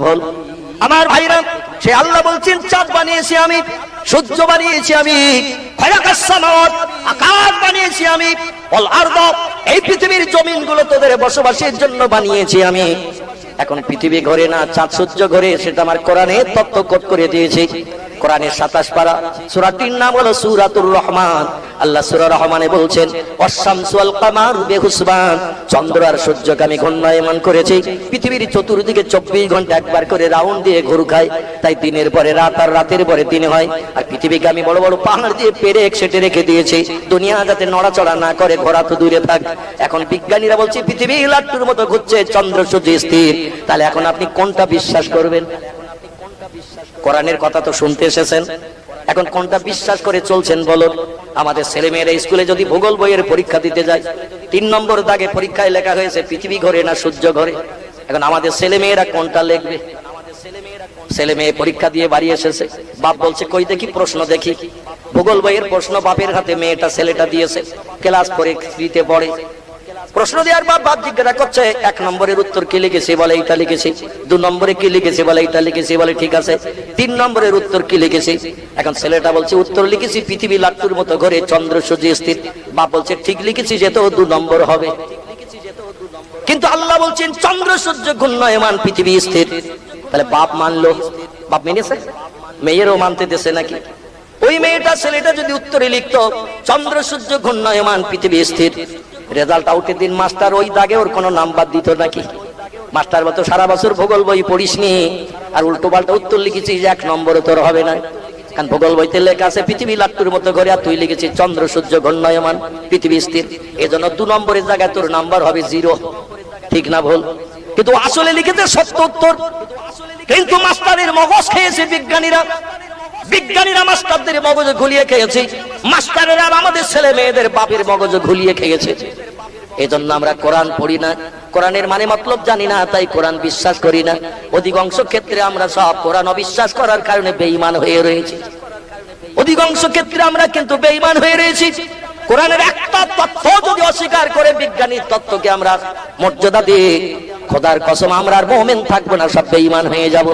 ভুল? আমার ভাইরা, সে আল্লাহ বলছেন চাঁদ বানিয়েছি আমি, সূর্য বানিয়েছি আমি, খালাকাস সামাওয়াত আকাশ বানিয়েছি আমি, ওয়াল আরদ এই পৃথিবীর জমিনগুলো তোদের বসবাসের জন্য বানিয়েছি আমি। এখন পৃথিবী ঘোরে না, চাঁদ সূর্য ঘোরে, সেটা আমার কোরআনে তত্ত্ব কোট করে দিয়েছে। কোরআনের 27 পারা সূরাটির নাম হলো সূরাতুর রহমান। আল্লাহ সূরা রহমানে বলছেন ওয়াশ-শামসু ওয়াল কামারু বিহুসবান, চন্দ্র আর সূর্যকে আমি ঘূর্ণায়মান করেছি, পৃথিবীর চতুর্দিকে 24 ঘন্টা একবার করে রাউন্ড দিয়ে ঘুরে খায়, তাই দিনের পরে রাত আর রাতের পরে দিন হয়। আর পৃথিবীকে আমি বড় বড় পাহাড় দিয়ে পেরে একসেটে রেখে দিয়েছি, দুনিয়া যাতে নড়াচড়া না করে, ঘোরা তো দূরে থাক। এখন বিজ্ঞানীরা বলছে পৃথিবী লাট্টুর মতো ঘুরছে, চন্দ্র সূর্য স্থির। তাহলে এখন আপনি কোনটা বিশ্বাস করবেন? কোরআনের কথা তো শুনতে এসেছেন, এখন কোনটা বিশ্বাস করে চলছেন বলুন? আমাদের ছেলেমেয়েরা স্কুলে যদি ভূগোল বইয়ের পরীক্ষা দিতে যায়, 3 নম্বর দাগে পরীক্ষায় লেখা হয়েছে পৃথিবী ঘোরে না সূর্য ঘোরে। এখন আমাদের ছেলেমেয়েরা কোনটা লিখবে? ছেলে মেয়ে পরীক্ষা দিয়ে বাড়ি এসেছে, বাপ বলছে কই দেখি প্রশ্ন দেখি। ভূগোল বইয়ের প্রশ্ন বাপের হাতে মেয়েটা ছেলেটা দিয়েছে, ক্লাস 3 পড়ে। প্রশ্ন দেওয়ার বাপ জিজ্ঞাসা করছে 1 নম্বরের উত্তর কি লিখেছে? বলে এইটা লিখেছি। 2 নম্বরে কি লিখেছে? বলে এইটা লিখেছি। বলে ঠিক আছে। 3 নম্বরের উত্তর কি লিখেছি? এখন ছেলেটা বলছে উত্তর লিখেছি পৃথিবী লাট্টুর মতো ঘোরে, চন্দ্র সূর্য স্থির। বাপ বলছে ঠিক লিখেছি, যে তো 2 নম্বর হবে। কিন্তু আল্লাহ বলছেন চন্দ্র সূর্য ঘূর্ণায়মান, পৃথিবী স্থির। তাহলে বাপ মানলো, বাপ মেনেছে, মেয়েরও মানতে দেশে নাকি? ওই মেয়েটা ছেলেটা যদি উত্তরে লিখতো চন্দ্র সূর্য ঘূর্ণায়মান, পৃথিবী স্থির, রেজাল্ট আউটের দিন মাস্টার ওই দাগে ওর কোনো নাম্বার দিত নাকি? মাস্টার বলতো সারা বছর ভূগোল বই পড়িসনি আর উল্টো পাল্টা উত্তর লিখেছিস, 1 নম্বরে তোর হবে না। কারণ ভূগোল বইতে লেখা আছে পৃথিবী লাট্টুর মতো ঘোরে, আর তুই লিখেছিস চন্দ্র সূর্য ঘূর্ণায়মান, পৃথিবী স্থির। এজন্য 2 নম্বরের জায়গায় তোর নাম্বার হবে 0। ঠিক না ভুল? কিন্তু আসলে লিখেছে সত্য উত্তর। কিন্তু মাস্টারের মগজ খেয়েছে বিজ্ঞানীরা মাস্টারদের মগজ ঘুলিয়ে খেয়েছে, মাস্টারেরা আমাদের ছেলে মেয়েদের বাপের মগজ ঘুলিয়ে খেয়েছে। এজন্য আমরা কোরআন পড়ি না, কোরআনের মানে মতলব জানি না, তাই কোরআন বিশ্বাস করি না। অধিকাংশ ক্ষেত্রে আমরা সব কোরআন অবিশ্বাস করার কারণে বেঈমান হয়ে রয়েছি। অধিকাংশ ক্ষেত্রে আমরা কিন্তু বেঈমান হয়ে রয়েছি। কোরআনের একটা তথ্য যদি অস্বীকার করে বিজ্ঞানীর তত্ত্বকে আমরা মর্যাদা দিই, খোদার কসম আমরা আর মুমিন থাকবো না, সব বেঈমান হয়ে যাব।